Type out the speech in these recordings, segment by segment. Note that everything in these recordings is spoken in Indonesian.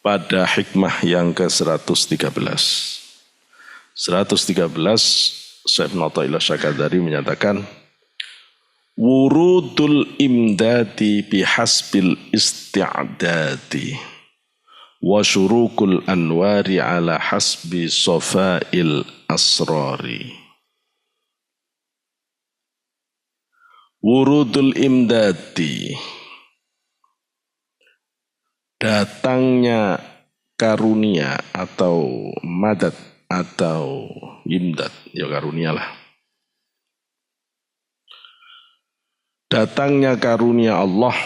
pada hikmah yang ke-113. 113 Syekh Ibnu Athaillah Syakadari menyatakan wurudul imdadi bihasbil isti'dadi wa syurukul anwari ala hasbi sofail asrari. Wurudul imdadi, datangnya karunia atau madad atau imdad, ya karunia lah. Datangnya karunia Allah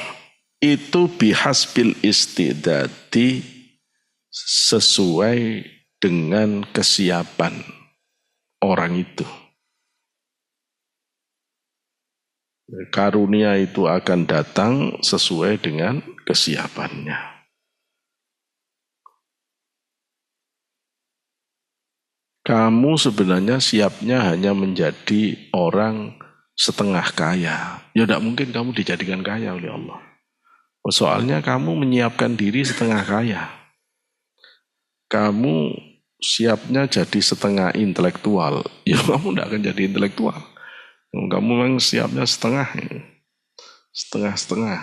itu bihasbil istidadi, sesuai dengan kesiapan orang itu. Karunia itu akan datang sesuai dengan kesiapannya. Kamu sebenarnya siapnya hanya menjadi orang setengah kaya. Ya tidak mungkin kamu dijadikan kaya oleh Allah. Soalnya kamu menyiapkan diri setengah kaya. Kamu siapnya jadi setengah intelektual. Ya kamu tidak akan jadi intelektual. Kamu memang siapnya setengah-setengah.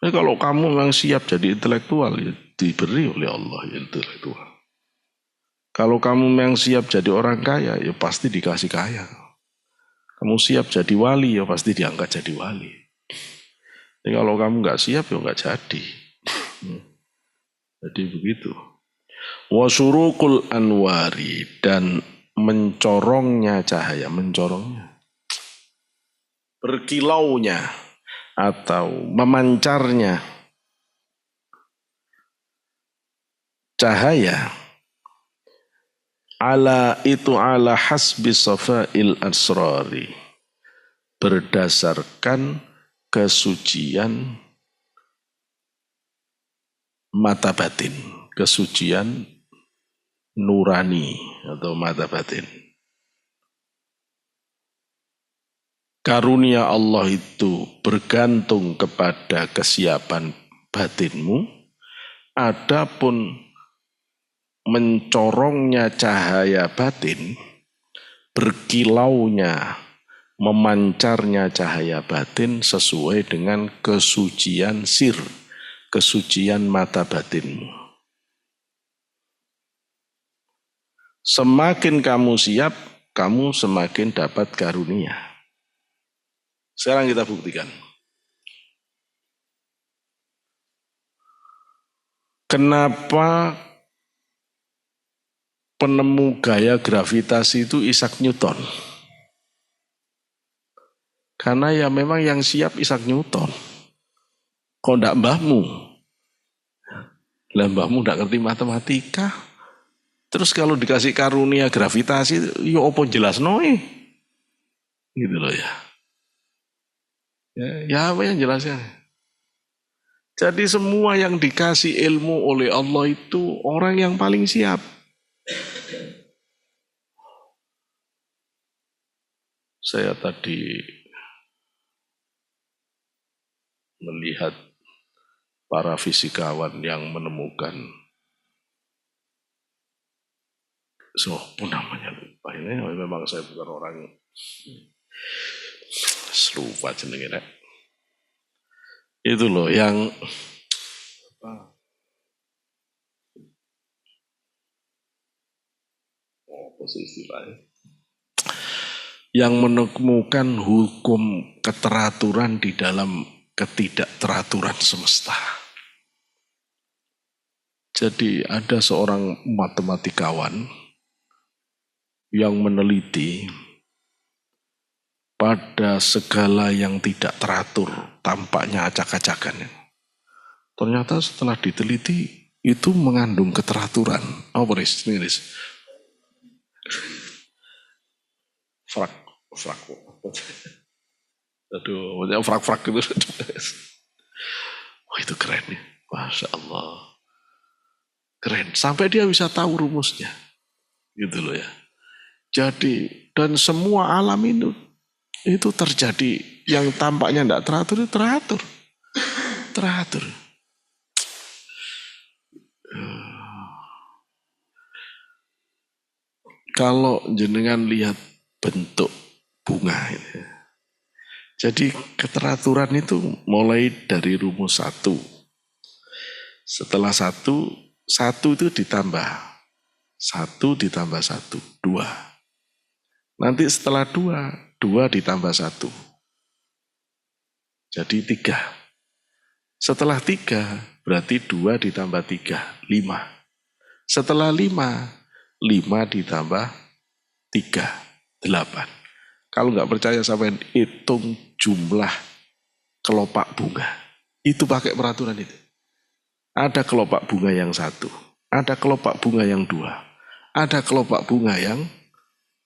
Kalau kamu memang siap jadi intelektual, ya diberi oleh Allah ya intelektual. Kalau kamu memang siap jadi orang kaya, ya pasti dikasih kaya. Kamu siap jadi wali, ya pasti diangkat jadi wali. Jadi kalau kamu nggak siap, ya nggak jadi. Jadi begitu. Wasurukul anwari, dan mencorongnya cahaya, berkilaunya atau memancarnya cahaya, ala hasbi safail asrari, berdasarkan kesucian mata batin, kesucian nurani atau mata batin. Karunia Allah itu bergantung kepada kesiapan batinmu. Adapun mencorongnya cahaya batin, berkilaunya, memancarnya cahaya batin sesuai dengan kesucian sir, kesucian mata batinmu. Semakin kamu siap, kamu semakin dapat karunia. Sekarang kita buktikan. Kenapa penemu gaya gravitasi itu Isaac Newton? Karena ya memang yang siap Isaac Newton. Kok ndak mbahmu? Lah mbahmu ndak ngerti matematika. Terus kalau dikasih karunia gravitasi, ya apa jelas noe? Gitu loh ya. Ya apa yang jelasnya? Jadi semua yang dikasih ilmu oleh Allah itu orang yang paling siap. Saya tadi melihat para fisikawan yang menemukan apa namanya lupa ini, memang saya bukan orang lupa jenengnya. Itu loh yang yang menemukan hukum keteraturan di dalam ketidakteraturan semesta. Jadi ada seorang matematikawan yang meneliti pada segala yang tidak teratur, tampaknya acak-acakan. Ternyata setelah diteliti itu mengandung keteraturan. Oh, Boris, ini Boris. Frak. Aduh, frak gitu. Wah, itu keren nih. Masya Allah. Keren. Sampai dia bisa tahu rumusnya. Gitu loh ya. Jadi, dan semua alam itu terjadi. Yang tampaknya tidak teratur, itu teratur. kalau jenengan lihat bentuk bunga ini. Jadi keteraturan itu mulai dari rumus 1. Setelah 1 itu ditambah. 1 ditambah 1, 2. Nanti setelah 2 ditambah 1. Jadi 3. Setelah 3 berarti 2 ditambah 3, 5. Setelah 5 ditambah 3, 8. Kalau nggak percaya sampai hitung jumlah kelopak bunga. Itu pakai peraturan itu. Ada kelopak bunga yang 1, ada kelopak bunga yang 2, ada kelopak bunga yang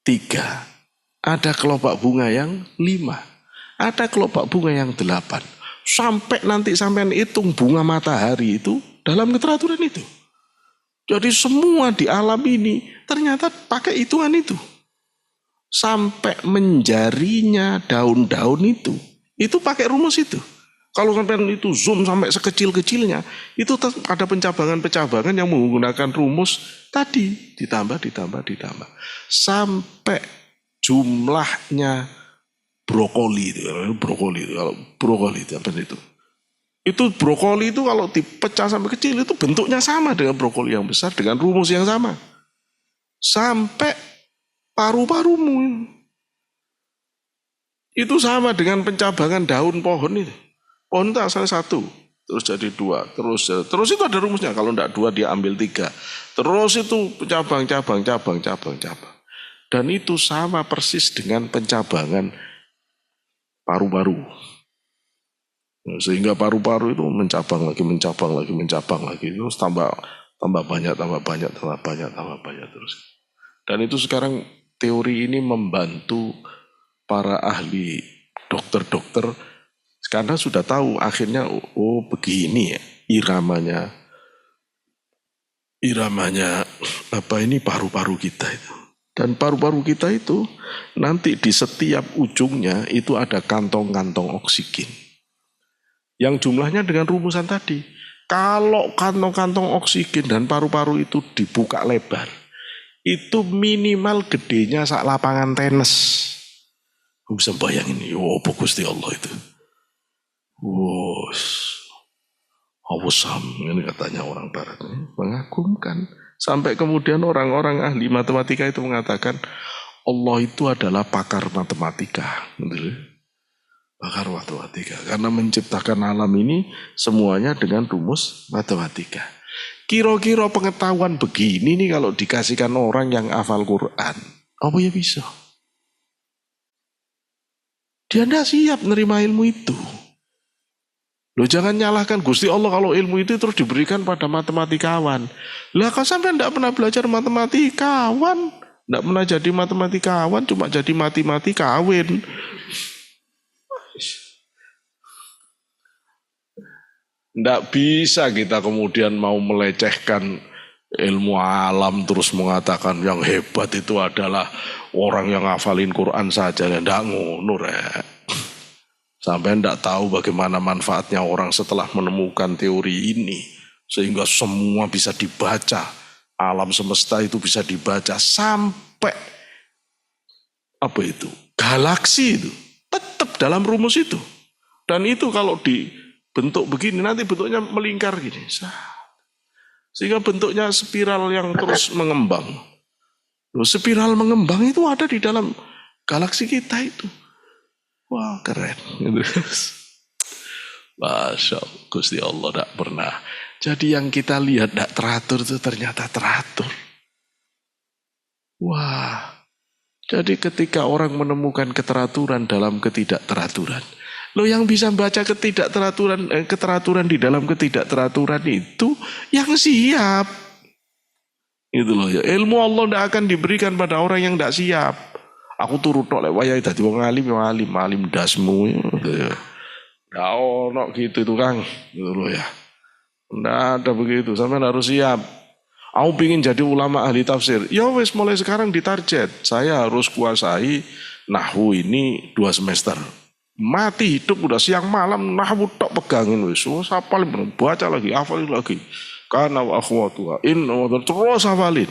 3, ada kelopak bunga yang 5, ada kelopak bunga yang 8. Sampai nanti sampean hitung bunga matahari itu dalam keteraturan itu. Jadi semua di alam ini ternyata pakai hitungan itu. Sampai menjarinya daun-daun itu pakai rumus itu. Kalau sampai itu zoom sampai sekecil-kecilnya, itu ada pencabangan-pencabangan yang menggunakan rumus tadi. Ditambah. Sampai jumlahnya brokoli itu. Kalau brokoli itu apa itu? Itu brokoli itu kalau dipecah sampai kecil itu bentuknya sama dengan brokoli yang besar dengan rumus yang sama. Sampai paru-parumu itu sama dengan pencabangan daun pohon itu. Pohon itu asalnya 1, terus jadi 2, terus itu ada rumusnya. Kalau tidak 2 dia ambil 3. Terus itu cabang. Dan itu sama persis dengan pencabangan paru-paru. Sehingga paru-paru itu mencabang lagi. Terus tambah banyak terus. Dan itu sekarang teori ini membantu para ahli dokter-dokter karena sudah tahu akhirnya begini ya iramanya paru-paru kita itu. Dan paru-paru kita itu nanti di setiap ujungnya itu ada kantong-kantong oksigen. Yang jumlahnya dengan rumusan tadi. Kalau kantong-kantong oksigen dan paru-paru itu dibuka lebar, itu minimal gedenya sak lapangan tenis. Bisa bayangin, Gusti Allah itu. Awesome, ini katanya orang barat. Mengagumkan. Sampai kemudian orang-orang ahli matematika itu mengatakan, Allah itu adalah pakar matematika. Pakar matematika. Karena menciptakan alam ini semuanya dengan rumus matematika. Kira-kira pengetahuan begini nih kalau dikasihkan orang yang hafal Quran. Apa ya bisa? Dia tidak siap menerima ilmu itu. Loh jangan nyalahkan Gusti Allah kalau ilmu itu terus diberikan pada matematikawan. Lah kalau sampai tidak pernah belajar matematikawan. Tidak pernah jadi matematikawan, cuma jadi mati-mati kawin. Tidak bisa kita kemudian mau melecehkan ilmu alam terus mengatakan yang hebat itu adalah orang yang ngafalin Quran saja. Tidak ngono rek. Sampai tidak tahu bagaimana manfaatnya orang setelah menemukan teori ini. Sehingga semua bisa dibaca. Alam semesta itu bisa dibaca sampai galaksi itu tetap dalam rumus itu. Dan itu kalau dibentuk begini nanti bentuknya melingkar gini. Sehingga bentuknya spiral yang terus mengembang. Spiral mengembang itu ada di dalam galaksi kita itu. Wah keren. Masya Allah, Gusti Allah tidak pernah. Jadi yang kita lihat tidak teratur itu ternyata teratur. Wah. Jadi ketika orang menemukan keteraturan dalam ketidakteraturan. Loh yang bisa baca keteraturan di dalam ketidakteraturan itu yang siap. Itu loh ya. Ilmu Allah tidak akan diberikan pada orang yang tidak siap. Aku turut oleh wayai dadi wong alim dasmu. Nggak ono gitu itu Kang. Gitu loh ya. Nggak ada begitu. Sampai harus siap. Aku ingin jadi ulama ahli tafsir. Ya wes mulai sekarang ditarget. Saya harus kuasai nahwu ini 2 semester. Mati hidup udah siang malam nahwu tok pegangin wis. Hafalin baca lagi, hafalin lagi. Kana wa akhwatuha in terus hafalin.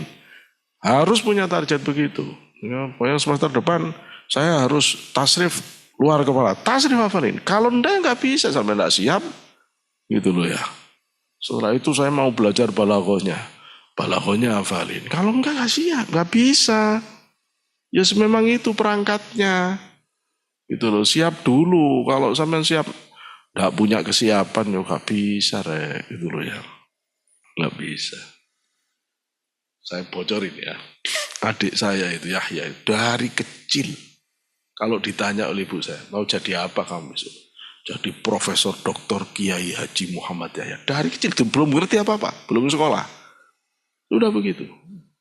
Harus punya target begitu. Ya, pokoknya semester depan saya harus tasrif luar kepala. Tasrif hafalin. Kalau nggak bisa sampai nggak siap, gitu loh ya. Setelah itu saya mau belajar balaghahnya. Balaghahnya hafalin. Kalau nggak siap, nggak bisa. Ya memang itu perangkatnya. Gitu loh, siap dulu. Kalau sampai siap, nggak punya kesiapan, ya nggak bisa, gitu loh ya. Nggak bisa. Saya bocorin ya. Adik saya itu Yahya dari kecil. Kalau ditanya oleh ibu saya, mau jadi apa kamu besok? Jadi Profesor Doktor Kiai Haji Muhammad Yahya. Dari kecil belum ngerti apa-apa, belum sekolah. Sudah begitu.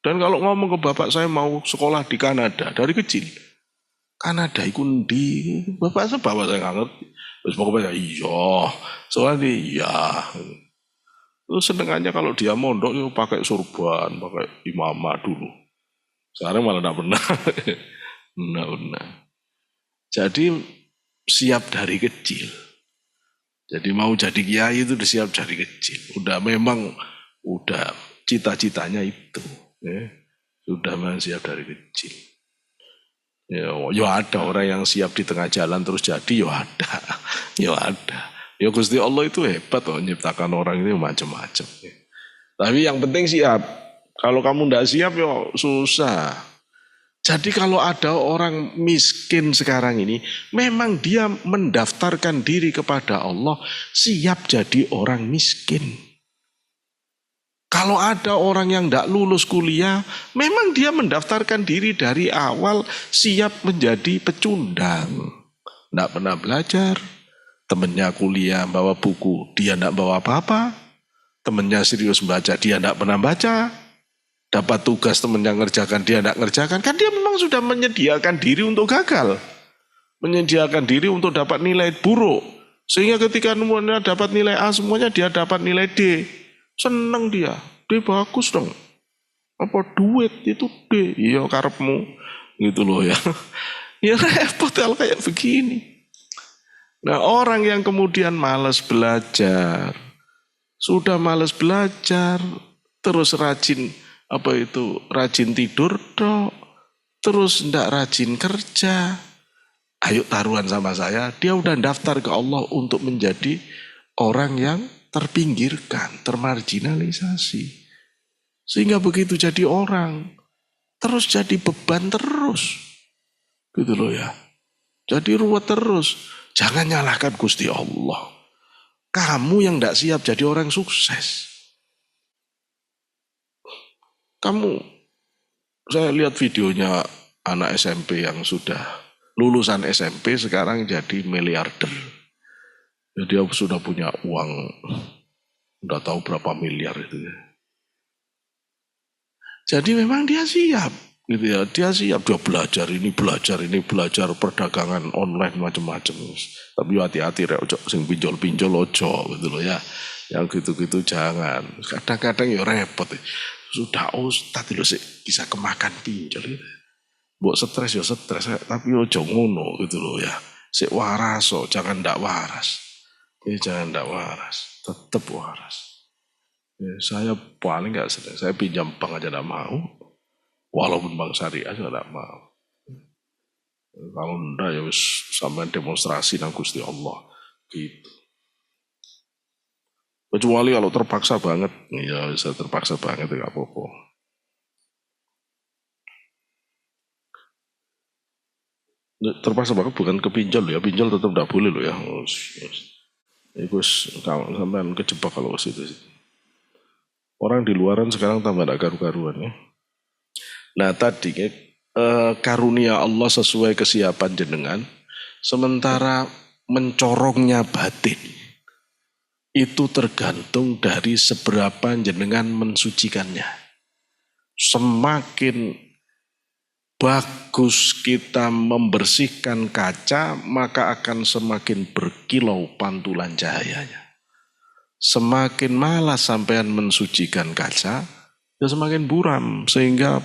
Dan kalau ngomong ke bapak saya mau sekolah di Kanada dari kecil. Kanada itu di bapak saya nggak ngerti. Terus pokoknya iya, soalnya iya. Terus senengannya kalau dia mondok itu pakai surban, pakai imamah dulu. Sekarang malah tidak pernah. Tidak pernah. Jadi siap dari kecil. Jadi mau jadi kiai itu udah siap dari kecil. Udah cita-citanya itu. Ya. Sudah memang siap dari kecil. Ya ada orang yang siap di tengah jalan terus jadi, ya ada. Ya ada. Ya Gusti Allah itu hebat loh, menciptakan orang itu macam-macam. Tapi yang penting siap. Kalau kamu tidak siap ya susah. Jadi kalau ada orang miskin sekarang ini, memang dia mendaftarkan diri kepada Allah, siap jadi orang miskin. Kalau ada orang yang tidak lulus kuliah, memang dia mendaftarkan diri dari awal, siap menjadi pecundang. Tidak pernah belajar, temennya kuliah bawa buku, dia tidak bawa apa-apa. Temennya serius baca, dia tidak pernah baca. Dapat tugas temennya ngerjakan, dia tidak ngerjakan. Kan dia memang sudah menyediakan diri untuk gagal. Menyediakan diri untuk dapat nilai buruk. Sehingga ketika semuanya dapat nilai A, semuanya dia dapat nilai D. Seneng dia. D bagus dong. Apa duit itu D? Iya karepmu. Gitu loh ya. Ya repot kalau kayak begini. Nah orang yang kemudian malas belajar. Sudah malas belajar. Terus rajin tidur dok, terus ndak rajin kerja. Ayo taruhan sama saya, dia udah daftar ke Allah untuk menjadi orang yang terpinggirkan, termarginalisasi. Sehingga begitu jadi orang, terus jadi beban terus. Gitu loh ya. Jadi ruwet terus. Jangan nyalahkan Gusti Allah. Kamu yang ndak siap jadi orang sukses. Saya lihat videonya anak SMP yang sudah lulusan SMP sekarang jadi miliarder. Ya, dia sudah punya uang, udah tahu berapa miliar itu ya. Jadi memang dia siap, gitu ya. Dia siap, dia belajar belajar perdagangan online macam-macam. Tapi hati-hati rek, ojo sing pinjol-pinjol ojo gitu loh ya. Yang gitu-gitu jangan. Kadang-kadang ya repot. Sudah ustad lho sih bisa kemakan pinjol gitu. Mbok stres ya stres, tapi ojo ngono gitu loh ya. Sik waras, jangan ndak waras. Jangan ndak waras, tetap waras. Saya paling nggak senang, saya pinjam bank aja ndak mau. Walaupun bank syariah saya ndak mau. Kalau ndak ya wis sampean demonstrasi nang Gusti Allah gitu. Kecuali kalau terpaksa banget, ya bisa terpaksa banget ya gak apa-apa. Terpaksa banget bukan ke pinjol ya, pinjol tetap tidak boleh loh ya. Itu sampai kejebak kalau ke situ. Orang di luaran sekarang tambah tidak karu-karuan ya. Nah tadi karunia Allah sesuai kesiapan jenengan, sementara mencorongnya batin itu tergantung dari seberapa jenengan mensucikannya. Semakin bagus kita membersihkan kaca, maka akan semakin berkilau pantulan cahayanya. Semakin malas sampean mensucikan kaca, ya semakin buram, sehingga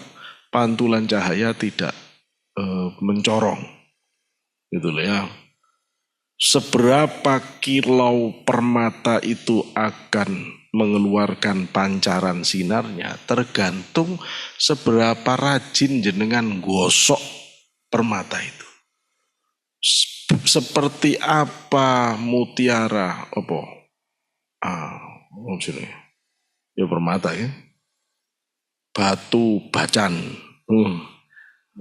pantulan cahaya tidak mencorong. Gitu loh ya. Seberapa kilau permata itu akan mengeluarkan pancaran sinarnya tergantung seberapa rajin jenengan gosok permata itu. Seperti apa mutiara apa? Maksudnya ya permata ya. Batu bacan.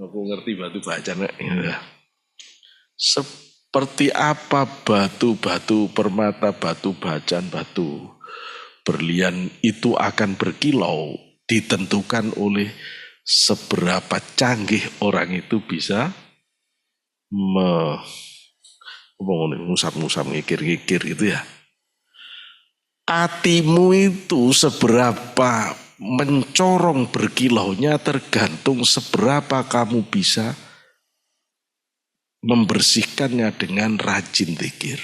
Aku ngerti batu bacan ya. Seperti apa batu-batu permata, batu bacan, batu berlian itu akan berkilau ditentukan oleh seberapa canggih orang itu bisa ngusap-ngusap, ngikir-ngikir gitu ya. Hatimu itu seberapa mencorong berkilaunya tergantung seberapa kamu bisa membersihkannya dengan rajin zikir.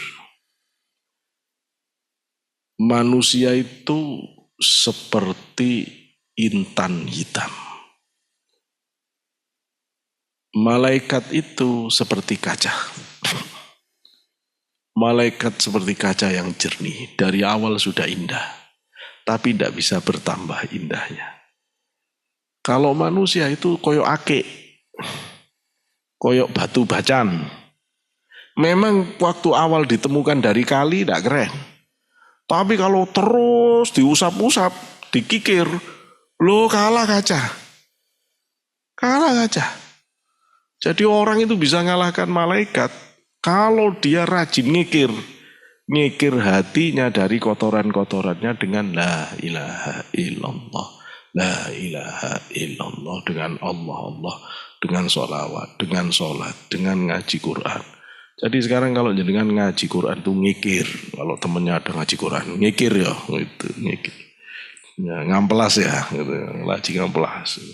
Manusia itu seperti intan hitam. Malaikat itu seperti kaca. Malaikat seperti kaca yang jernih. Dari awal sudah indah. Tapi tidak bisa bertambah indahnya. Kalau manusia itu koyok ake. Koyok batu bacan. Memang waktu awal ditemukan dari kali tidak keren. Tapi kalau terus diusap-usap, dikikir, lo kalah kaca. Kalah kaca. Jadi orang itu bisa ngalahkan malaikat kalau dia rajin ngikir. Ngikir hatinya dari kotoran-kotorannya dengan la ilaha illallah. La ilaha illallah dengan Allah, dengan sholawat, dengan sholat, dengan ngaji Quran. Jadi sekarang kalau jenengan ngaji Quran tuh ngikir. Kalau temennya ada ngaji Quran, ngikir ya, gitu, ngikir. Ya, ngamplas ya, gitu, ngaji ngamplas.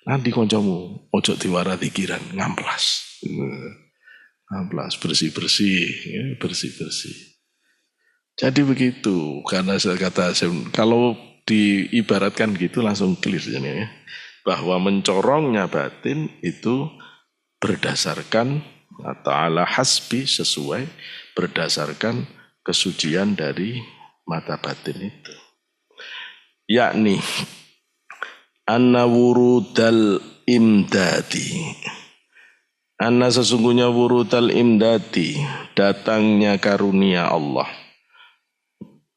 Nanti koncomu ojo diwara pikiran, ngamplas. Ngamplas, bersih-bersih, ya, bersih-bersih. Jadi begitu, karena saya kata, kalau diibaratkan gitu langsung clear ya, bahwa mencorongnya batin itu berdasarkan atau ala hasbi sesuai berdasarkan kesucian dari mata batin itu. Yakni anna wurudal imdadi. Anna sesungguhnya wurudal imdadi, datangnya karunia Allah.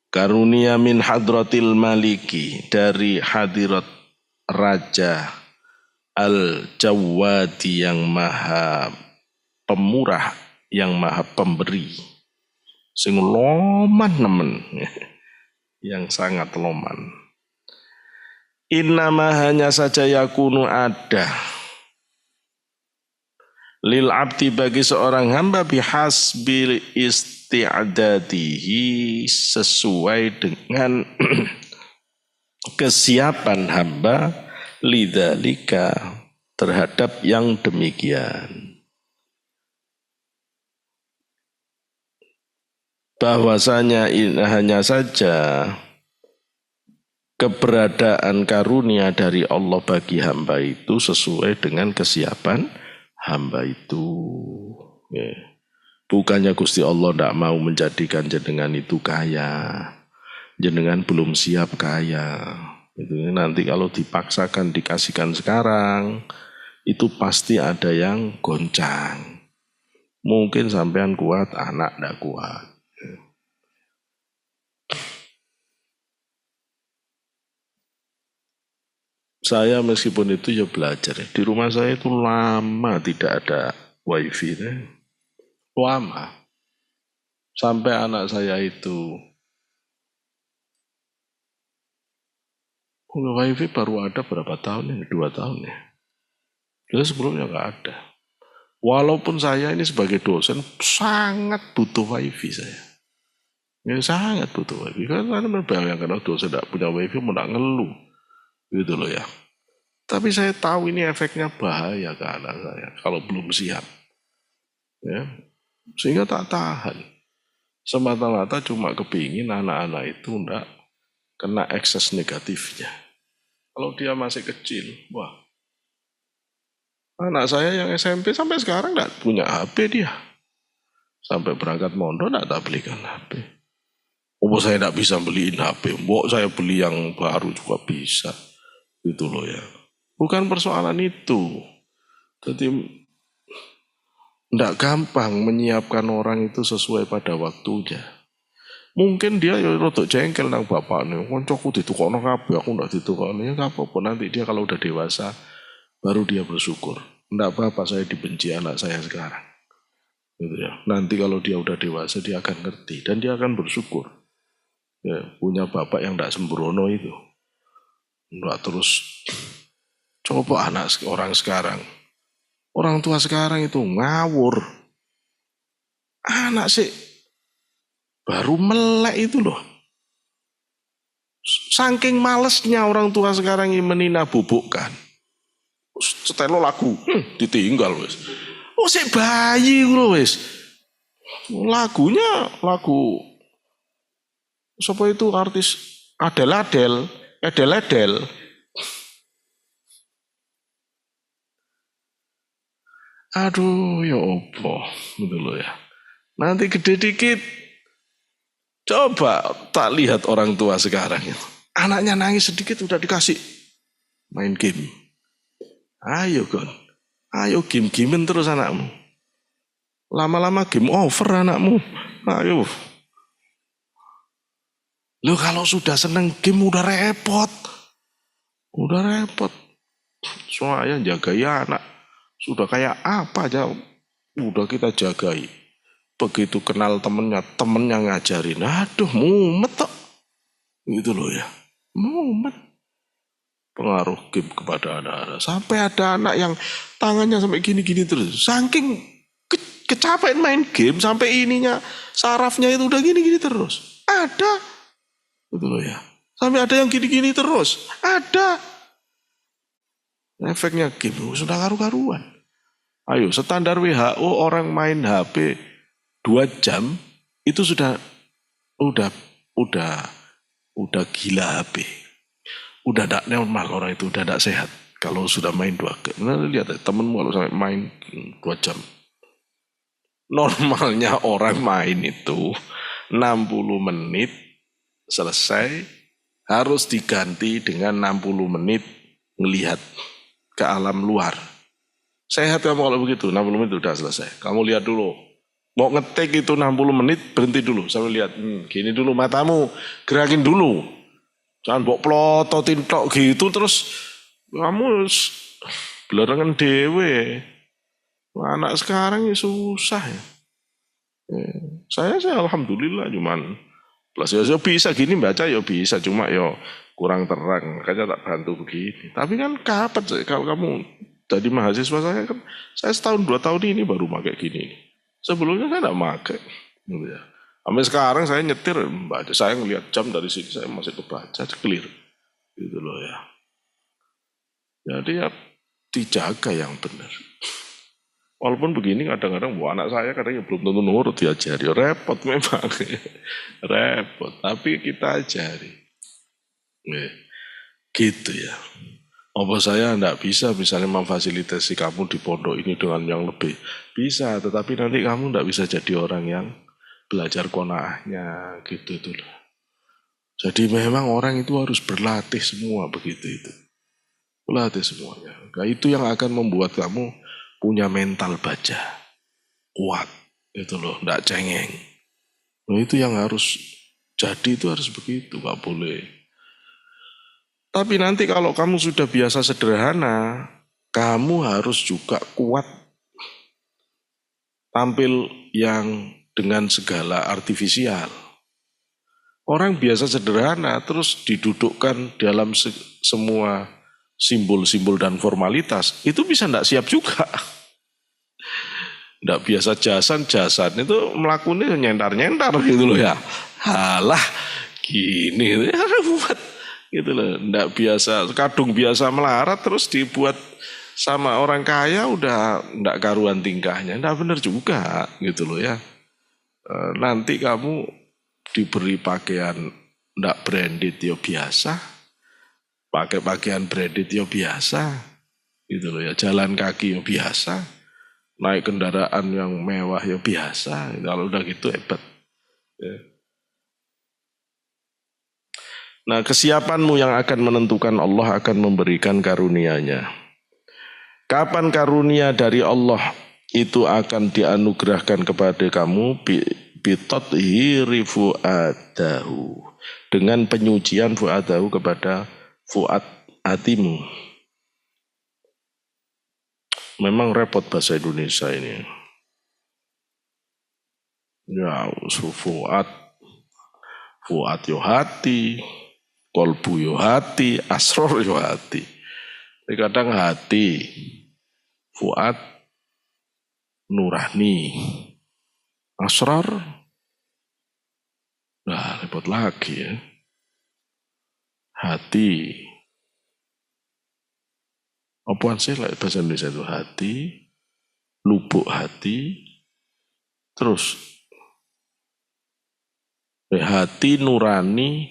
Karunia min hadratil maliki, dari hadirat Raja Al-Jawadi yang maha pemurah, yang maha pemberi. Sing loman nemen, yang sangat loman. Innama hanya saja yakunu ada lil abdi bagi seorang hamba bihasbil isti'adadihi, sesuai dengan kesiapan hamba lidzalika, terhadap yang demikian. Bahwasanya hanya saja keberadaan karunia dari Allah bagi hamba itu sesuai dengan kesiapan hamba itu. Bukannya Gusti Allah tidak mau menjadikan jenengan itu kaya. Jenengan belum siap kaya. Itu nanti kalau dipaksakan dikasihkan sekarang, itu pasti ada yang goncang. Mungkin sampean kuat, anak tidak kuat. Saya meskipun itu ya belajar. Di rumah saya itu lama tidak ada wifi. Lama. Sampai anak saya itu wifi baru ada berapa tahun ini? 2 tahun ya. Jadi sebelumnya nggak ada. Walaupun saya ini sebagai dosen sangat butuh wifi saya. Ya sangat butuh wifi. Karena membayangkan dosen tidak punya wifi mau nggak ngeluh. Gitu loh ya. Tapi saya tahu ini efeknya bahaya ke anak saya kalau belum siap. Ya. Sehingga tak tahan. Semata-mata cuma kepingin anak-anak itu enggak kena ekses negatifnya. Kalau dia masih kecil, wah. Anak saya yang SMP sampai sekarang enggak punya HP dia. Sampai berangkat mondok enggak tak belikan HP. Oh saya tidak bisa beliin HP, mbok saya beli yang baru juga bisa. Gitu loh ya. Bukan persoalan itu. Jadi tidak gampang menyiapkan orang itu sesuai pada waktunya. Mungkin dia ya rodok jengkel nang bapaknya. Koncoku ditukokno kabeh, aku ndak ditukokno. Ya nggak apa-apa, nanti dia kalau udah dewasa baru dia bersyukur. Ndak apa-apa saya dibenci anak saya sekarang. Gitu ya. Nanti kalau dia udah dewasa dia akan ngerti dan dia akan bersyukur. Ya, punya bapak yang ndak sembrono itu. Ndak terus coba anak orang sekarang. Orang tua sekarang itu ngawur. Anak sih baru melek itu loh. Saking malesnya orang tua sekarang ini menina bubukkan. Setelo lagu, ditinggal wes. Oh si bayi loh wes. Lagunya lagu siapa itu artis Adele, Adele. Aduh ya opo gitu loh ya. Nanti gede dikit coba tak lihat orang tua sekarang itu. Anaknya nangis sedikit udah dikasih main game. Ayo kon, ayo game-gamein terus anakmu. Lama-lama game over anakmu. Ayo. Lo kalau sudah seneng game udah repot. Udah repot. Soalnya jagai anak. Sudah kayak apa aja udah kita jagai. Begitu kenal temennya ngajarin. Aduh mumet tok. Gitu loh ya. Mumet. Pengaruh game kepada anak-anak. Sampai ada anak yang tangannya sampai gini-gini terus. Saking kecapean main game sampai ininya sarafnya itu udah gini-gini terus. Ada. Gitu loh ya. Sampai ada yang gini-gini terus. Ada. Efeknya game sudah karu-karuan. Ayo standar WHO orang main HP 2 jam itu udah udah udah gila HP. Udah tidak normal orang itu, udah tidak sehat. Kalau sudah main 2 jam. Nah, lihat temenmu kalau sampai main 2 jam. Normalnya orang main itu 60 menit selesai harus diganti dengan 60 menit ngelihat ke alam luar. Sehat kamu kalau begitu, 60 menit udah selesai. Kamu lihat dulu. Mau ngetik itu 60 menit, berhenti dulu. Sambil lihat, gini dulu matamu, gerakin dulu. Jangan bawa plototin tok gitu, terus kamu belerengan dewe. Anak sekarang ya susah ya. Saya alhamdulillah cuman plus ya bisa gini baca ya bisa, cuma ya kurang terang, makanya tak bantu begini. Tapi kan kapan sih kalau kamu jadi mahasiswa saya kan, saya setahun 2 tahun ini baru pakai gini. Sebelumnya saya tidak pakai. Gitu ya. Sampai sekarang saya nyetir, baca, saya ngelihat jam dari sini saya masih kebaca, clear. Gitu loh ya. Jadi ya dijaga yang benar. Walaupun begini kadang-kadang anak saya kadang belum tentu nurut diajari. Repot memang. Repot. Tapi kita ajari. Gitu ya. Apa saya tidak bisa misalnya memfasilitasi kamu di pondok ini dengan yang lebih. Bisa, tetapi nanti kamu tidak bisa jadi orang yang belajar qanaahnya gitu itu loh. Jadi memang orang itu harus berlatih semua begitu itu. Berlatih semuanya. Nah, itu yang akan membuat kamu punya mental baja. Kuat. Itu loh, tidak cengeng. Nah, itu yang harus jadi itu harus begitu, gak boleh. Tapi nanti kalau kamu sudah biasa sederhana, kamu harus juga kuat tampil yang dengan segala artifisial. Orang biasa sederhana terus didudukkan dalam semua simbol-simbol dan formalitas, itu bisa tidak siap juga. Tidak biasa jasan itu melakukannya nyentar-nyentar gitu loh ya. Halah gini ya buat gitu loh. Tidak biasa, kadung biasa melarat terus dibuat sama orang kaya udah tidak karuan tingkahnya. Tidak benar juga gitu loh ya. Nanti kamu diberi pakaian tidak branded ya biasa, pakai pakaian branded ya biasa, gitu loh ya, jalan kaki ya biasa, naik kendaraan yang mewah ya biasa, kalau udah gitu hebat. Ya. Nah, kesiapanmu yang akan menentukan Allah akan memberikan karunia-Nya. Kapan karunia dari Allah itu akan dianugerahkan kepada kamu? Bitathhiri fuadahu, dengan penyucian fuadahu kepada fuad hatimu. Memang repot bahasa Indonesia ini. Ya, fuad yo hati, kolbu yo hati, asror yo hati. Tapi kadang hati, fuad, nurani, asrar, nah repot lagi ya. Hati, apaan sih bahasa Indonesia itu hati, lubuk hati, terus hati nurani,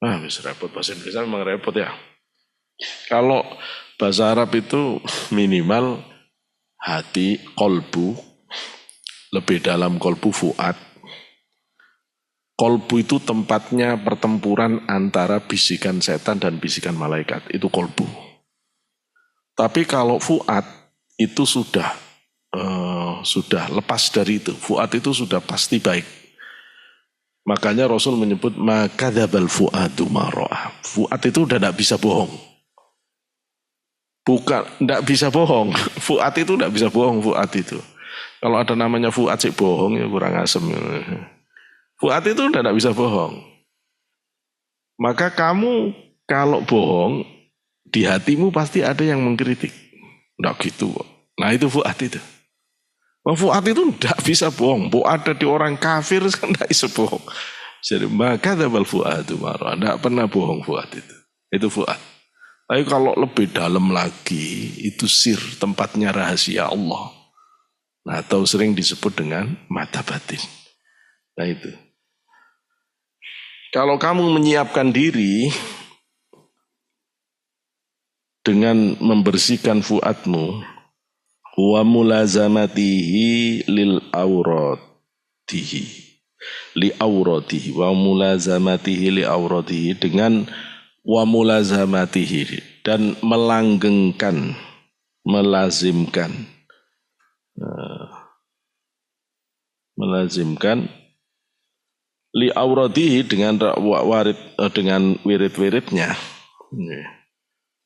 bisa repot bahasa Indonesia memang repot ya. Kalau bahasa Arab itu minimal hati, kolbu, lebih dalam kolbu fuad. Kolbu itu tempatnya pertempuran antara bisikan setan dan bisikan malaikat, itu kolbu. Tapi kalau fuad itu sudah lepas dari itu, fuad itu sudah pasti baik. Makanya Rasul menyebut makadzabal fuadu ma ra'a. Fuad itu udah tidak bisa bohong. Bukan, tidak bisa bohong. Fuad itu tidak bisa bohong, fuad itu. Kalau ada namanya fuad sih bohong ya kurang asem. Fuad itu udah tidak bisa bohong. Maka kamu kalau bohong, di hatimu pasti ada yang mengkritik. Tidak gitu kok. Nah itu fuad itu. Fuad itu tidak bisa bohong. Ada di orang kafir kan tidak bisa bohong. Jadi makadzabal fuadu ma ra'a. Tidak pernah bohong fuad itu. Itu fuad. Tapi kalau lebih dalam lagi, itu sir, tempatnya rahasia Allah. Nah, atau sering disebut dengan mata batin. Nah itu. Kalau kamu menyiapkan diri dengan membersihkan fuadmu, wa mulazamatihi lil auratihi, li auratihi, wa mulazamatihi li auratihi, dengan wa mulazamatihi, dan melanggengkan, melazimkan li auratihi, dengan dengan wirid-wiridnya,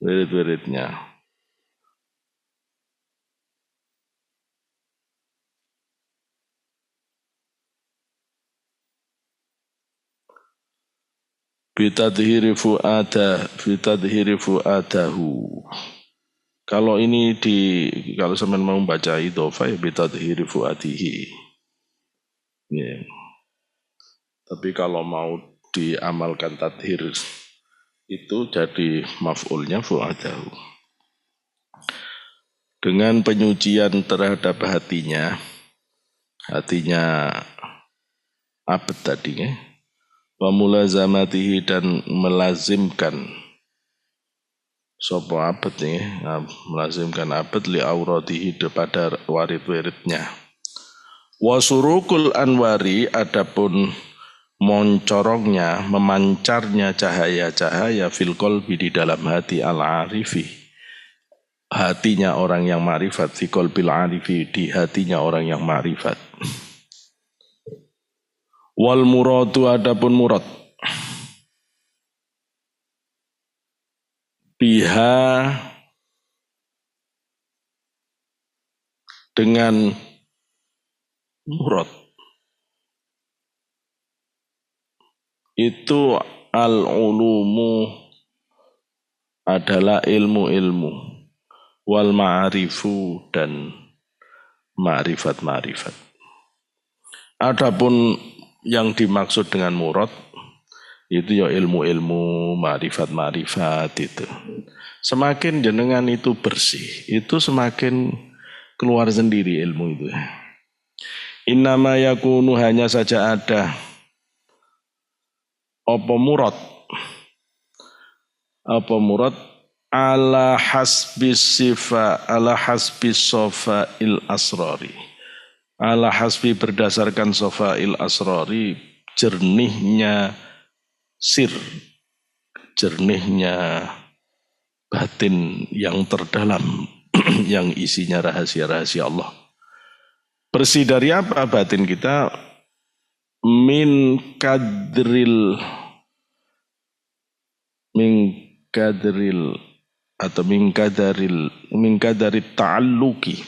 wirid-wiridnya. Bitadhiri fu'adahu. Kalau ini kalau sampean mau baca idhofah ya bitadhiri fu'adihi. Yeah. Tapi kalau mau diamalkan tadhir itu jadi maf'ulnya fu'adahu. Dengan penyucian terhadap hatinya abad tadinya, wa mulazamatihi, dan melazimkan sopo abad nih, melazimkan abad li auratihi, pada warid-wiridnya. Wa surukul anwari, adapun moncorongnya, memancarnya cahaya-cahaya fil qalbi, di dalam hati al-arifi, hatinya orang yang ma'rifat, fi qalbil arifi, di hatinya orang yang ma'rifat. Wal muradu, adapun murad, biha, dengan murad itu al-ulumu, adalah ilmu-ilmu, wal ma'arifu, dan ma'rifat-ma'rifat. Adapun yang dimaksud dengan murad itu ya ilmu-ilmu, ma'rifat-ma'rifat itu. Semakin jenengan itu bersih, itu semakin keluar sendiri ilmu itu. Innama yakunu, hanya saja ada apa murad ala hasbis sifa, ala hasbis sofail asrari, ala hasbi, berdasarkan sofail asrari, jernihnya sir, jernihnya batin yang terdalam, yang isinya rahasia-rahasia Allah. Bersih dari apa batin kita? Min kadril atau min kadari ta'alluki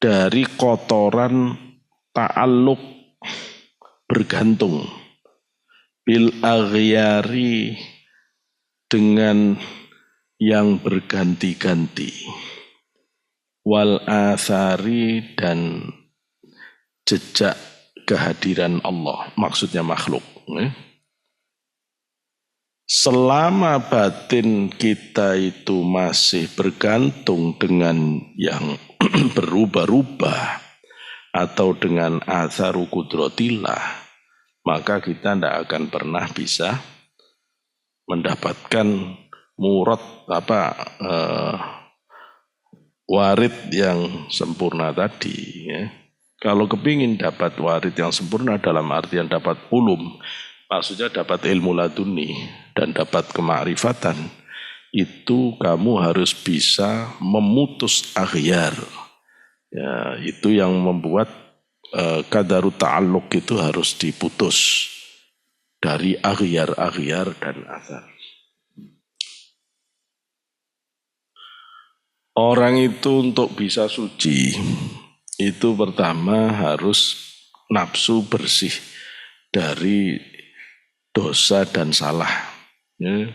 dari kotoran ta'alluq, bergantung, bil aghyari, dengan yang berganti-ganti, wal athari, dan jejak kehadiran Allah, maksudnya makhluk. Selama batin kita itu masih bergantung dengan yang berubah-ubah atau dengan atharu kudratillah, maka kita tidak akan pernah bisa mendapatkan warid yang sempurna tadi. Kalau kepingin dapat warid yang sempurna dalam artian dapat ulum, maksudnya dapat ilmu laduni dan dapat kemakrifatan, itu kamu harus bisa memutus aghyar. Ya, itu yang membuat qadarut ta'alluq itu harus diputus dari aghyar dan athar. Orang itu untuk bisa suci, itu pertama harus nafsu bersih dari dosa dan salah. Ya.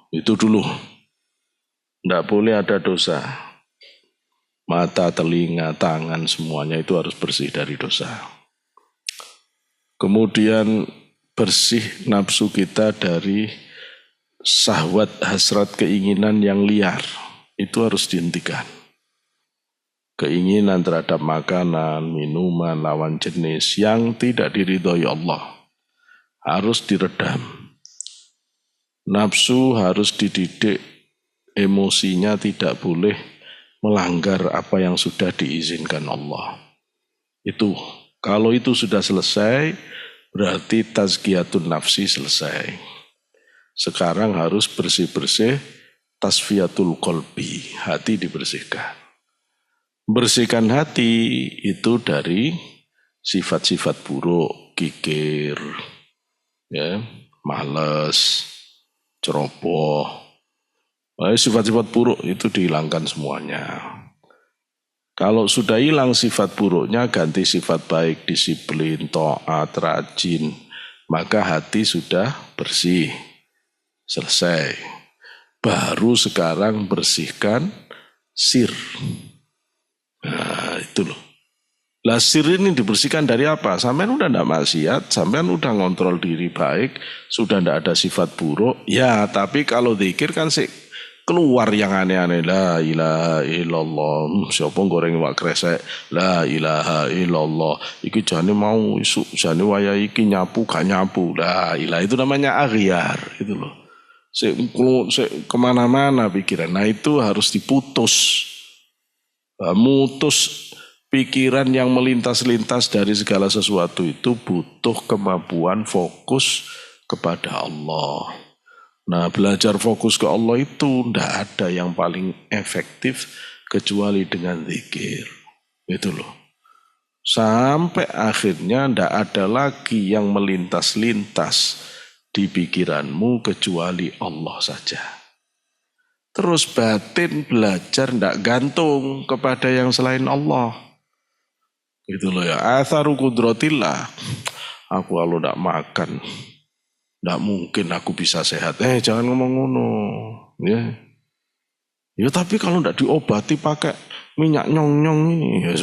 Itu dulu. Tidak boleh ada dosa. Mata, telinga, tangan, semuanya itu harus bersih dari dosa. Kemudian bersih nafsu kita dari syahwat, hasrat, keinginan yang liar. Itu harus dihentikan. Keinginan terhadap makanan, minuman, lawan jenis yang tidak diridhoi Allah harus diredam. Nafsu harus dididik, emosinya tidak boleh melanggar apa yang sudah diizinkan Allah. Itu, kalau itu sudah selesai, berarti tazkiyatun nafsi selesai. Sekarang harus bersih-bersih, tasfiyatul qalbi, hati dibersihkan. Bersihkan hati itu dari sifat-sifat buruk, kikir, ya, malas, ceroboh. Sifat-sifat buruk itu dihilangkan semuanya. Kalau sudah hilang sifat buruknya, ganti sifat baik, disiplin, taat, rajin, maka hati sudah bersih. Selesai. Baru sekarang bersihkan sir. Nah, itu loh. Lah sir ini dibersihkan dari apa? Sampean udah tidak maksiat, sampean udah ngontrol diri baik, sudah tidak ada sifat buruk. Ya, tapi kalau zikir kan keluar yang aneh-aneh. La ilaha illallah. Siapa goreng wak kresek? La ilaha illallah. Iki jane mau isuk, jane waya iki nyapu gak nyapu. La ilaha, itu namanya aghyar, itu loh. Kemana-mana pikiran. Nah itu harus diputus. Mutus pikiran yang melintas-lintas dari segala sesuatu itu butuh kemampuan fokus kepada Allah. Nah belajar fokus ke Allah itu tidak ada yang paling efektif kecuali dengan zikir. Itu loh. Sampai akhirnya tidak ada lagi yang melintas-lintas di pikiranmu kecuali Allah saja. Terus batin belajar tidak gantung kepada yang selain Allah. Gitu loh ya. Atharu kudratillah. Aku kalau tidak makan, tidak mungkin aku bisa sehat. Jangan ngomong ngono. Ya. Ya tapi kalau tidak diobati pakai minyak nyong-nyong ini. Ya,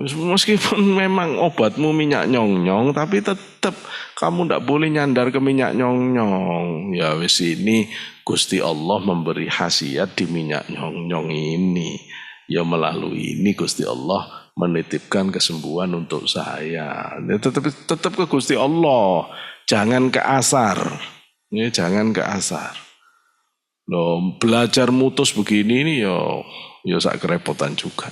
meskipun memang obatmu minyak nyong-nyong, tapi tetap kamu tidak boleh nyandar ke minyak nyong-nyong. Ya wis ini Gusti Allah memberi khasiat di minyak nyong-nyong ini. Ya melalui ini Gusti Allah menitipkan kesembuhan untuk saya. Ya, tetap ke Gusti Allah. Jangan ke asar. Ya, jangan ke asar. Loh, belajar mutus begini ini ya sak kerepotan juga.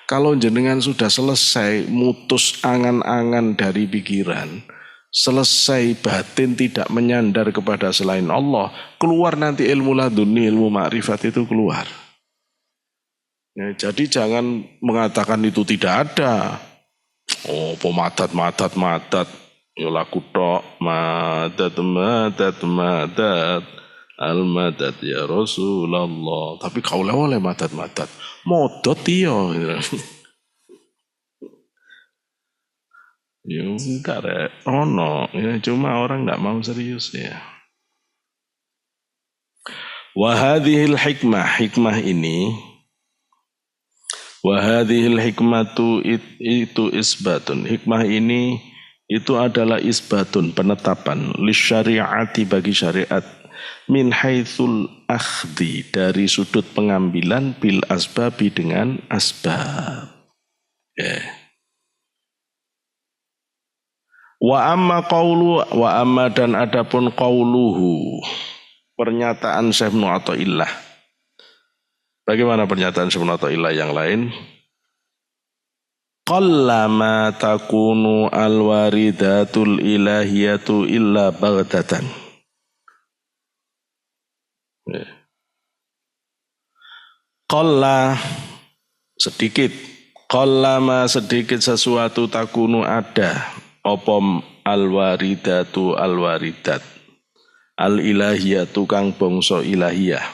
Kalau jenengan sudah selesai mutus angan-angan dari pikiran, selesai batin tidak menyandar kepada selain Allah, keluar nanti ilmu laduni, ilmu makrifat itu keluar. Ya, jadi jangan mengatakan itu tidak ada. Oh, pemadat, ya laku tok, madat, al-madad ya Rasulullah. Tapi kau oleh madat, modot iya. Ya enggak ada, ya, cuma orang enggak mau serius ya. Wahadhil hikmah ini, wahadhil hikmatu itu isbatun. Hikmah ini itu adalah isbatun, penetapan lisyari'ati bagi syariat min haitsul akhdi, dari sudut pengambilan bil asbabi dengan asbab. Wa amma dan adapun qauluhu, pernyataan Syekh Ibnu Athaillah. Bagaimana pernyataan Syekh Ibnu Athaillah yang lain? Qallama takunu alwaridatul ilahiyatu illa baghdatan. Qalla sedikit, qallama sedikit sesuatu takunu ada, opom alwaridatu alwaridat, al ilahiyatu kang bangsa ilahiyah,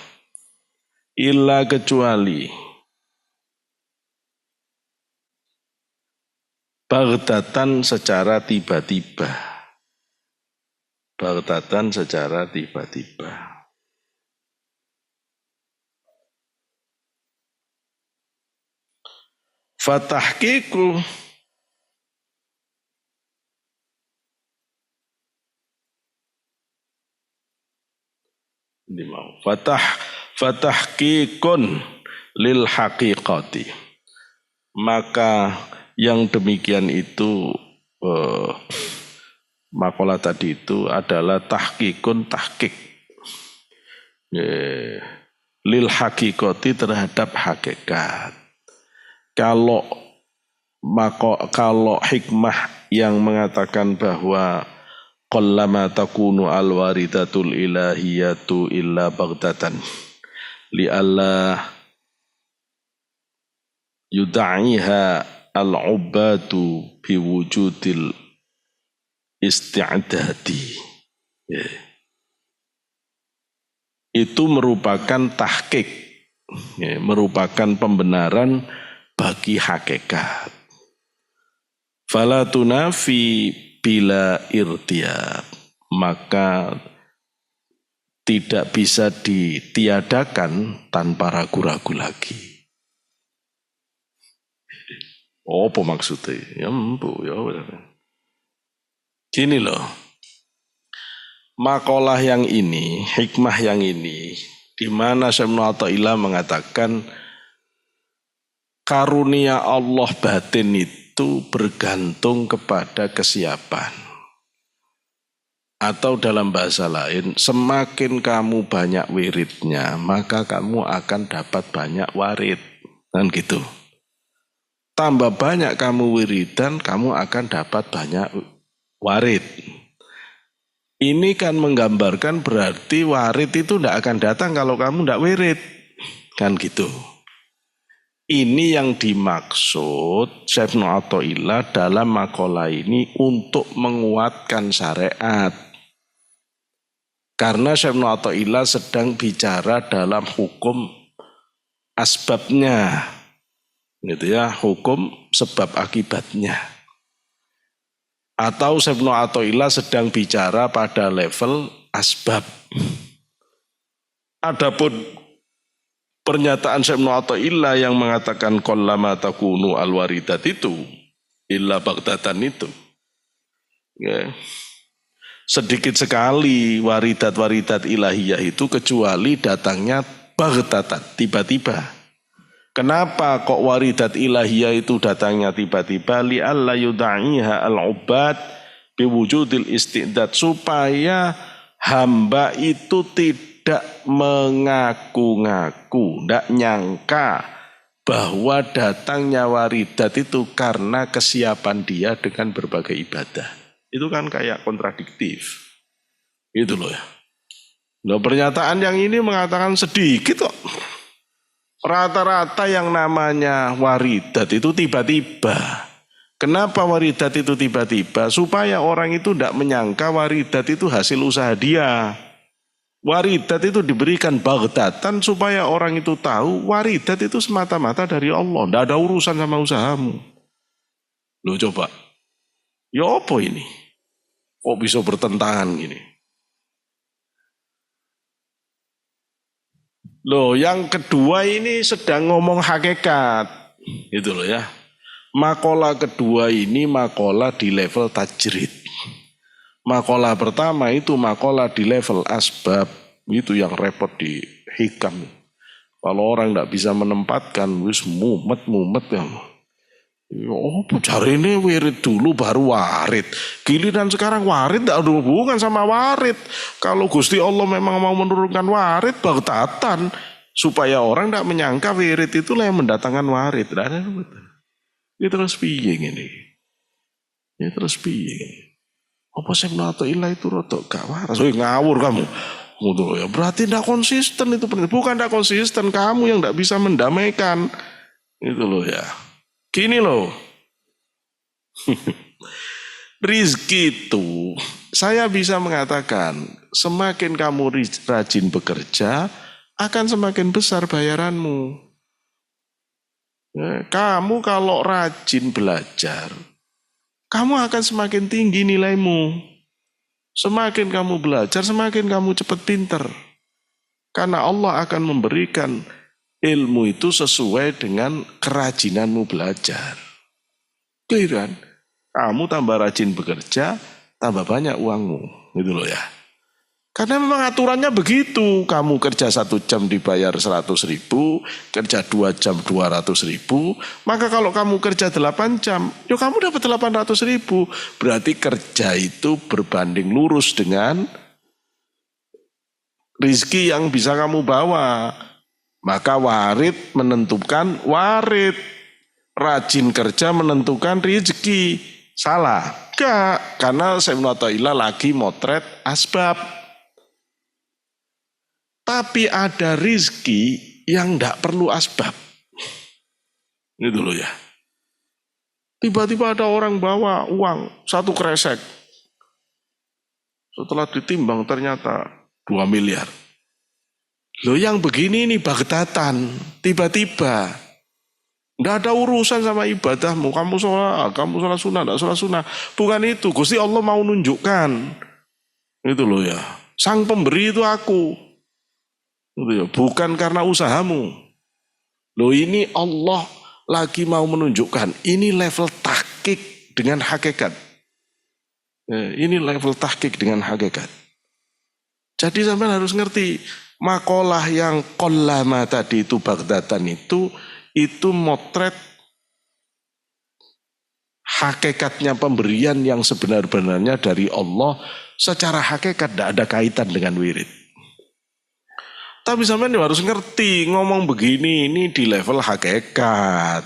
illa kecuali baghdatan secara tiba-tiba, baghdatan secara tiba-tiba. Fatahqiqu ini mau fatahqiqun lil haqiqati, maka yang demikian itu makalah tadi itu adalah tahqiqun tahqiq lil haqiqati terhadap hakikat. Kalau hikmah yang mengatakan bahwa qallama takunu alwaridatul ilahiyatu illa baghdatan li'alla yudha'iha al-ubadu biwujudil isti'dadi, itu merupakan tahqiq, merupakan pembenaran bagi hakikat. Fala tunafi bila irtiab, maka tidak bisa ditiadakan tanpa ragu-ragu lagi. Apa maksudnya? Ya empu, ya. Gini loh, makalah yang ini, hikmah yang ini, di mana Syekh Ibnu Athaillah mengatakan karunia Allah batin itu bergantung kepada kesiapan. Atau dalam bahasa lain, semakin kamu banyak wiridnya, maka kamu akan dapat banyak warid. Kan gitu. Tambah banyak kamu wiridan, kamu akan dapat banyak warid. Ini kan menggambarkan berarti warid itu tidak akan datang kalau kamu tidak wirid. Kan gitu. Ini yang dimaksud Syekh Ibnu Athaillah dalam makalah ini untuk menguatkan syariat. Karena Syekh Ibnu Athaillah sedang bicara dalam hukum asbabnya. Gitu ya, hukum sebab akibatnya. Atau Syekh Ibnu Athaillah sedang bicara pada level asbab. Adapun pernyataan Syekh Ibnu Athaillah yang mengatakan qallama takunu alwaridat itu illa baghdatan itu, ya, sedikit sekali waridat-waridat ilahiyah itu kecuali datangnya baghdatan, tiba-tiba. Kenapa kok waridat ilahiyah itu datangnya tiba-tiba? Li'alla yudha'iha al-ubad biwujudil istidad, supaya hamba itu tidak mengaku-ngaku, tidak nyangka bahwa datangnya waridat itu karena kesiapan dia dengan berbagai ibadah. Itu kan kayak kontradiktif. Itu loh ya. Nah, pernyataan yang ini mengatakan sedikit kok. Rata-rata yang namanya waridat itu tiba-tiba. Kenapa waridat itu tiba-tiba? Supaya orang itu tidak menyangka waridat itu hasil usaha dia. Waridat itu diberikan baghdatan supaya orang itu tahu waridat itu semata-mata dari Allah. Tidak ada urusan sama usahamu. Loh coba. Ya apa ini? Kok bisa bertentangan gini? Loh yang kedua ini sedang ngomong hakikat. Itu loh ya. Makola kedua ini makola di level tajrid. Makola pertama itu makola di level asbab. Itu yang repot di hikam. Kalau orang tidak bisa menempatkan, wis mumet ya. Oh, cari ini wirid dulu baru warid. Giliran sekarang warid tidak ada hubungan sama warid. Kalau Gusti Allah memang mau menurunkan warid, baghtatan. Supaya orang tidak menyangka wirid itulah yang mendatangkan warid. Ini terus piye ini? Ini terus piye? Apa Ibnu Athaillah itu rotok gak waras? Ngawur kamu. Ya, berarti tidak konsisten itu. Bukan tidak konsisten, kamu yang tidak bisa mendamaikan. Itu loh ya. Gini loh. Rizki itu, saya bisa mengatakan, semakin kamu rajin bekerja, akan semakin besar bayaranmu. Ya, kamu kalau rajin belajar, kamu akan semakin tinggi nilaimu. Semakin kamu belajar, semakin kamu cepat pinter. Karena Allah akan memberikan ilmu itu sesuai dengan kerajinanmu belajar. Clear kan? Kamu tambah rajin bekerja, tambah banyak uangmu. Gitu loh ya. Karena memang aturannya begitu. Kamu kerja 1 jam dibayar 100.000, kerja 2 jam 200.000. Maka kalau kamu kerja 8 jam, ya kamu dapat 800.000. Berarti kerja itu berbanding lurus dengan rizki yang bisa kamu bawa. Maka warid menentukan warid. Rajin kerja menentukan rizki. Salah? Enggak. Karena Ibnu Athaillah lagi motret asbab. Tapi ada rizki yang tidak perlu asbab. Ini dulu ya. Tiba-tiba ada orang bawa uang 1 kresek. Setelah ditimbang ternyata 2 miliar. Loh yang begini ini baghtatan. Tiba-tiba. Tidak ada urusan sama ibadahmu. Kamu sholat sunnah, tidak sholat sunnah. Bukan itu. Gusti Allah mau nunjukkan. Itu loh ya. Sang pemberi itu aku. Bukan karena usahamu. Loh ini Allah lagi mau menunjukkan. Ini level tahqiq dengan hakikat. Ini level tahqiq dengan hakikat. Jadi sampai harus ngerti. Makalah yang qallama tadi itu baghdatan itu motret hakikatnya pemberian yang sebenar-benarnya dari Allah. Secara hakikat tidak ada kaitan dengan wirid. Tapi sampean harus ngerti, ngomong begini ini di level hakikat.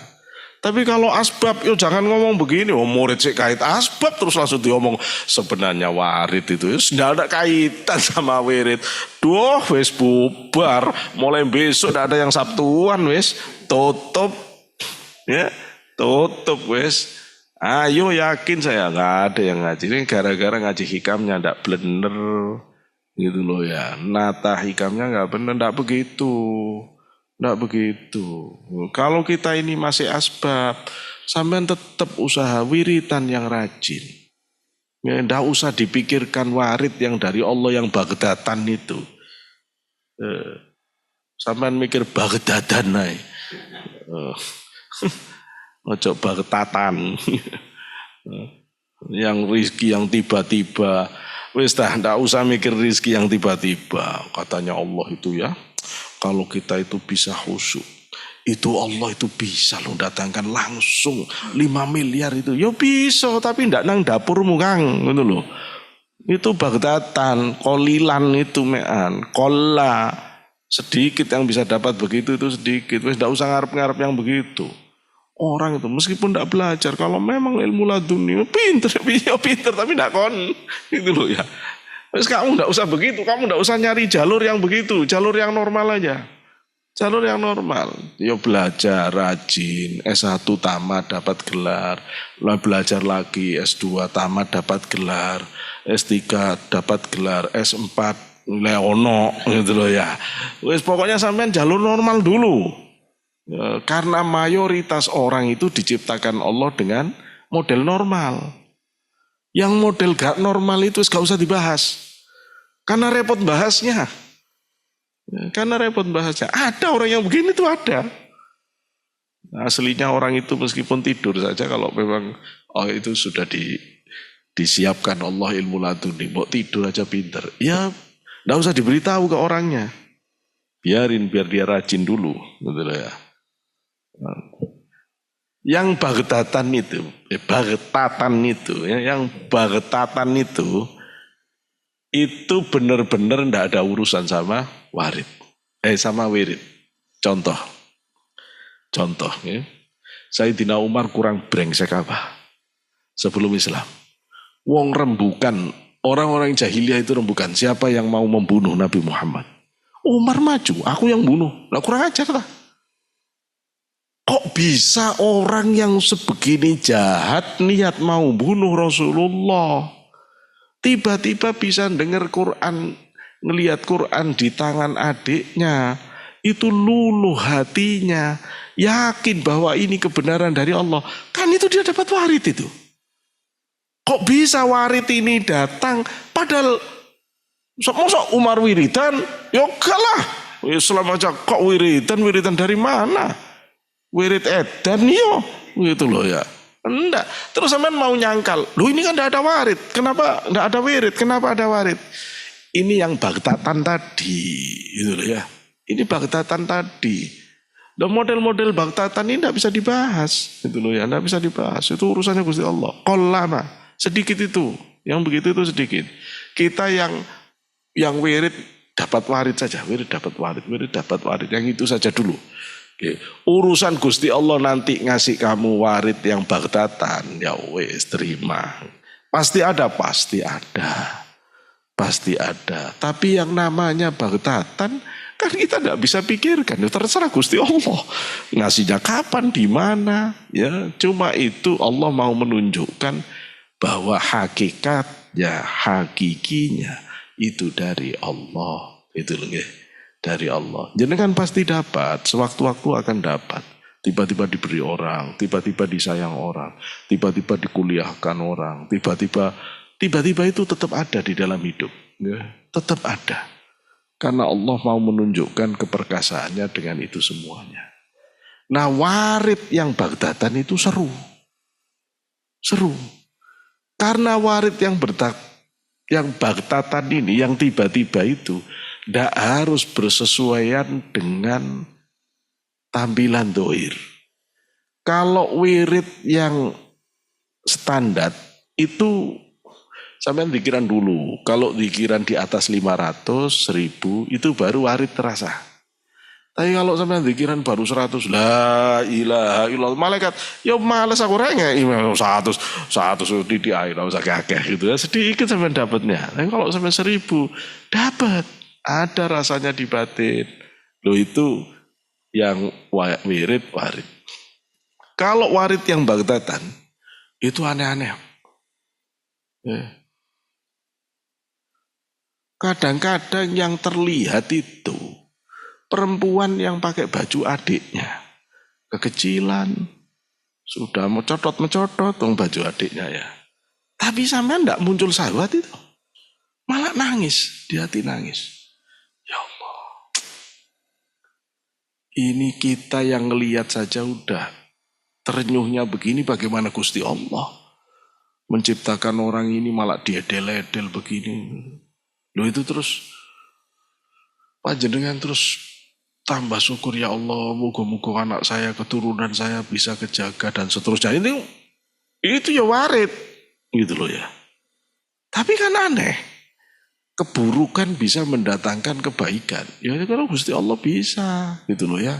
Tapi kalau asbab, yo jangan ngomong begini, murid sih kait asbab terus langsung diomong sebenarnya warid itu tidak ada kaitan sama wirid. Duh, wis bubar, mulai besok tidak ada yang Sabtuan wis, tutup, ya, tutup wis. Ayo yakin saya nggak ada yang ngaji ini gara-gara ngaji hikamnya tidak bener. Gitu loh ya, nata hikamnya nggak benar, nggak begitu. Kalau kita ini masih asbab, sampean tetap usaha wiritan yang rajin. Ya, nggak usah dipikirkan warid yang dari Allah yang baghdatan itu. Sampean mikir baghdatan naik, ojo baghtatan. Yang rizki yang tiba-tiba. Wis tidak usah mikir rizki yang tiba-tiba. Katanya Allah itu ya, kalau kita itu bisa khusyuk, itu Allah itu bisa loh datangkan langsung 5 miliar itu. Ya bisa, tapi tidak nang dapurmu Kang, gitu loh. Itu baghdatan, kolilan itu mean, kolla. Sedikit yang bisa dapat begitu itu sedikit. Wes tidak usah ngarep-ngarep yang begitu. Orang itu meskipun tidak belajar, kalau memang ilmu laduni pinter, ya pinter tapi tidak kon, gitu loh ya. Wes kamu tidak usah begitu, kamu tidak usah nyari jalur yang begitu, jalur yang normal aja. Jalur yang normal, ya belajar rajin, S1 tamat dapat gelar, lah belajar lagi S2 tamat dapat gelar, S3 dapat gelar, S4 leono gitu loh ya. Wes pokoknya sampean jalur normal dulu. Ya, karena mayoritas orang itu diciptakan Allah dengan model normal. Yang model gak normal itu gak usah dibahas. Karena repot bahasnya. Karena repot bahasnya. Ada orang yang begini tuh ada. Aslinya orang itu meskipun tidur saja kalau memang itu sudah disiapkan Allah ilmu laduni. Mau tidur aja pinter. Ya tidak usah diberitahu ke orangnya. Biar dia rajin dulu. Betul ya. Yang bagtatan itu. Yang bagtatan itu benar-benar tidak ada urusan sama warid. Sama wirid. Contoh ya. Sayyidina Umar kurang brengsek apa? Sebelum Islam. Wong rembukan, orang-orang jahiliyah itu rembukan. Siapa yang mau membunuh Nabi Muhammad? Umar maju, aku yang bunuh. Nah kurang ajar lah. Kok bisa orang yang sebegini jahat niat mau bunuh Rasulullah? Tiba-tiba bisa dengar Quran, ngelihat Quran di tangan adiknya, itu luluh hatinya, yakin bahwa ini kebenaran dari Allah. Kan itu dia dapat warid itu. Kok bisa warid ini datang, padahal masa Umar wiridan? Ya enggak lah, Islam aja kok wiridan dari mana? Wirid edan yo, gitu loh ya. Enggak. Terus sampean mau nyangkal, loh ini kan tidak ada warid. Kenapa tidak ada wirid? Kenapa ada warid? Ini yang bagtatan tadi, gitu loh ya. Ini bagtatan tadi. Dan model-model bagtatan ini tidak bisa dibahas, gitu loh ya. Tidak bisa dibahas. Itu urusannya Gusti Allah. Qallama, sedikit itu. Yang begitu itu sedikit. Kita yang wirid dapat warid saja. Wirid dapat warid. Yang itu saja dulu. Oke. Urusan Gusti Allah nanti ngasih kamu warid yang bagtatan, ya wes terima. Pasti ada. Tapi yang namanya bagtatan kan kita tidak bisa pikirkan. Ya terserah Gusti Allah ngasihnya kapan, di mana. Ya cuma itu Allah mau menunjukkan bahwa hakikatnya, hakikinya itu dari Allah. Itu loh ya. Dari Allah. Jenengan pasti dapat, sewaktu-waktu akan dapat. Tiba-tiba diberi orang, tiba-tiba disayang orang, tiba-tiba dikuliahkan orang, tiba-tiba itu tetap ada di dalam hidup. Ya, tetap ada. Karena Allah mau menunjukkan keperkasaannya dengan itu semuanya. Nah warid yang bagtatan itu seru. Karena warid yang bagtatan ini, yang tiba-tiba itu, tidak harus bersesuaian dengan tampilan doir. Kalau wirid yang standar itu sampean pikiran dulu. Kalau pikiran di atas 500, 1000 itu baru warid terasa. Tapi kalau sampean pikiran baru 100, la ilaha illallah, malaikat, ya males aku rengek 100 di air, usah kakek gitu ya. Sedikit sampean dapatnya. Tapi kalau sampean 1000 dapat. Ada rasanya di batin. Loh itu yang wirid warid. Kalau warid yang bagtatan itu aneh-aneh. Kadang-kadang yang terlihat itu perempuan yang pakai baju adiknya. Kekecilan. Sudah mencodot baju adiknya ya. Tapi sampean enggak muncul syahwat itu. Malah nangis, di hati nangis. Ya Allah, ini kita yang ngelihat saja udah terenyuhnya begini, bagaimana Gusti Allah menciptakan orang ini malah diedel-edel begini. Loh itu terus panjenengan terus tambah syukur, ya Allah, moga-moga anak saya, keturunan saya bisa kejaga dan seterusnya. Itu ya warid gitu loh ya. Tapi kan aneh. keburukan bisa mendatangkan kebaikan. Ya kalau Gusti Allah bisa, gitu loh ya.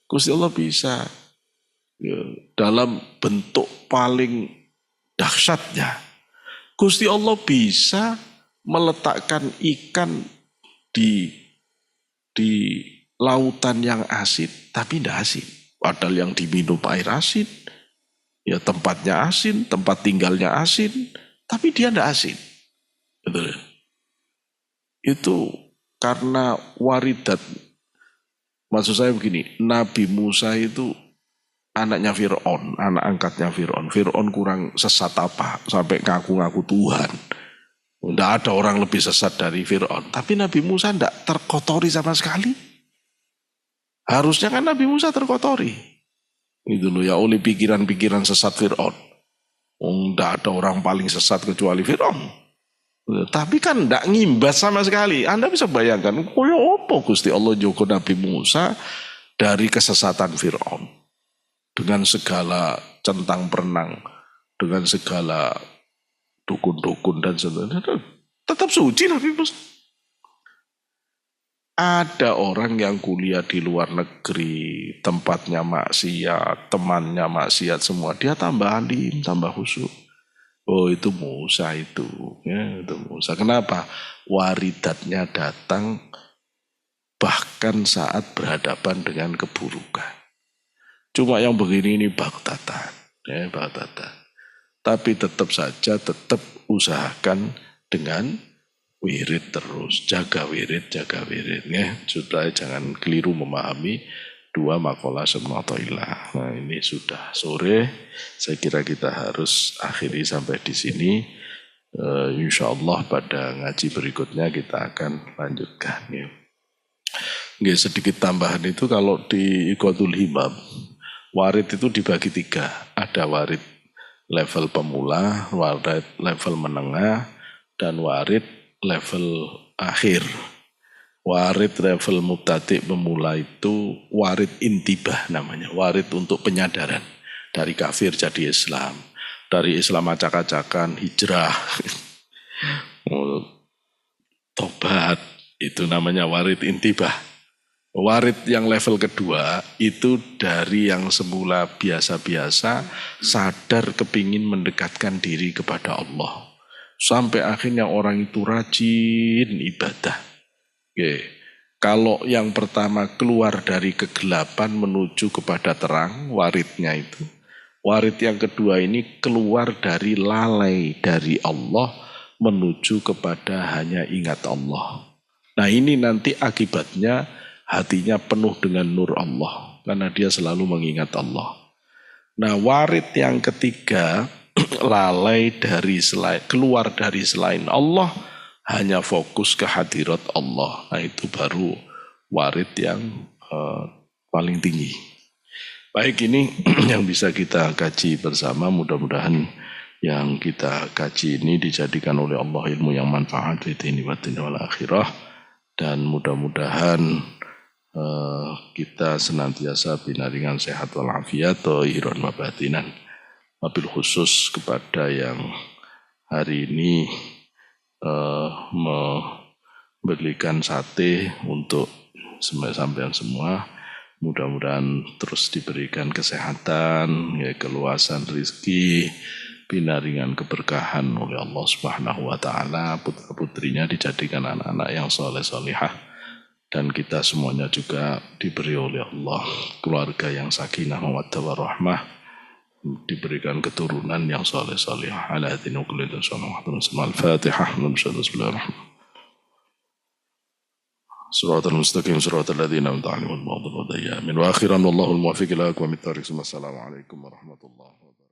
Gusti Allah bisa. Ya, dalam bentuk paling dahsyatnya. Gusti Allah bisa meletakkan ikan di lautan yang asin, tapi tidak asin. Padahal yang diminum air asin, ya tempatnya asin, tempat tinggalnya asin, tapi dia tidak asin. Betul. Itu karena waridat. Maksud saya begini, Nabi Musa itu anaknya Fir'aun, anak angkatnya Fir'aun. Fir'aun kurang sesat apa, sampai ngaku-ngaku Tuhan. Tidak ada orang lebih sesat dari Fir'aun. Tapi Nabi Musa tidak terkotori sama sekali. Harusnya kan Nabi Musa terkotori. Itu loh ya, oleh pikiran-pikiran sesat Fir'aun. Tidak ada orang paling sesat kecuali Fir'aun. Tapi kan tidak ngimbas sama sekali. Anda bisa bayangkan, kaya apa Gusti Allah Joko Nabi Musa dari kesesatan Fir'aun. Dengan segala centang perenang, dengan segala dukun-dukun dan sebagainya, tetap suci Nabi Musa. Ada orang yang kuliah di luar negeri, tempatnya maksiat, temannya maksiat semua, dia tambah alim, tambah khusyuk. Oh itu Musa itu, ya itu Musa. Kenapa? Waridatnya datang bahkan saat berhadapan dengan keburukan. Cuma yang begini ini baghtatan, ya baghtatan. Tapi tetap saja, tetap usahakan dengan wirid terus, jaga wirid ya. Sudah jangan keliru memahami dua maqalah semua toilah. Nah ini sudah sore, saya kira kita harus akhiri sampai di sini. Insya Allah pada ngaji berikutnya kita akan lanjutkan. Ya. Sedikit tambahan itu kalau di Iqadul Himam, warid itu dibagi 3. Ada warid level pemula, warid level menengah, dan warid level akhir. Warid level mubtadi' pemula itu warid intibah namanya. Warid untuk penyadaran. Dari kafir jadi Islam. Dari Islam acak-acakan hijrah. Tobat. Itu namanya warid intibah. Warid yang level kedua itu dari yang semula biasa-biasa sadar kepingin mendekatkan diri kepada Allah. Sampai akhirnya orang itu rajin ibadah. Oke. Kalau yang pertama keluar dari kegelapan menuju kepada terang, waridnya itu. Warid yang kedua ini keluar dari lalai dari Allah menuju kepada hanya ingat Allah. Nah ini nanti akibatnya hatinya penuh dengan nur Allah. Karena dia selalu mengingat Allah. Nah warid yang ketiga lalai dari selain, keluar dari selain Allah, hanya fokus ke hadirat Allah. Nah itu baru warid yang paling tinggi. Baik, ini yang bisa kita kaji bersama. Mudah-mudahan yang kita kaji ini dijadikan oleh Allah ilmu yang manfaat di dunia wal akhirah. Dan mudah-mudahan kita senantiasa binaringan sehat walafiat zahiran wa batinan. Wabil khusus kepada yang hari ini memberikan sate untuk sampean semua. Mudah-mudahan terus diberikan kesehatan, ya, keluasan rezeki, binaringan keberkahan oleh Allah Subhanahu wa taala, putra-putrinya dijadikan anak-anak yang soleh-solihah, dan kita semuanya juga diberi oleh Allah keluarga yang sakinah mawaddah warahmah, diberikan keturunan yang soleh-solihah. Ala hadzal qul al-Fatihah. Bismillahirrahmanirrahim. Suratul mustaqim suratul ladzina an'amta 'alaihim ghairil maghdubi 'alaihim waladdallin. Wa akhiran wallahu al-muwaffiq ila aqwamit thariq. Assalamualaikum warahmatullahi wabarakatuh.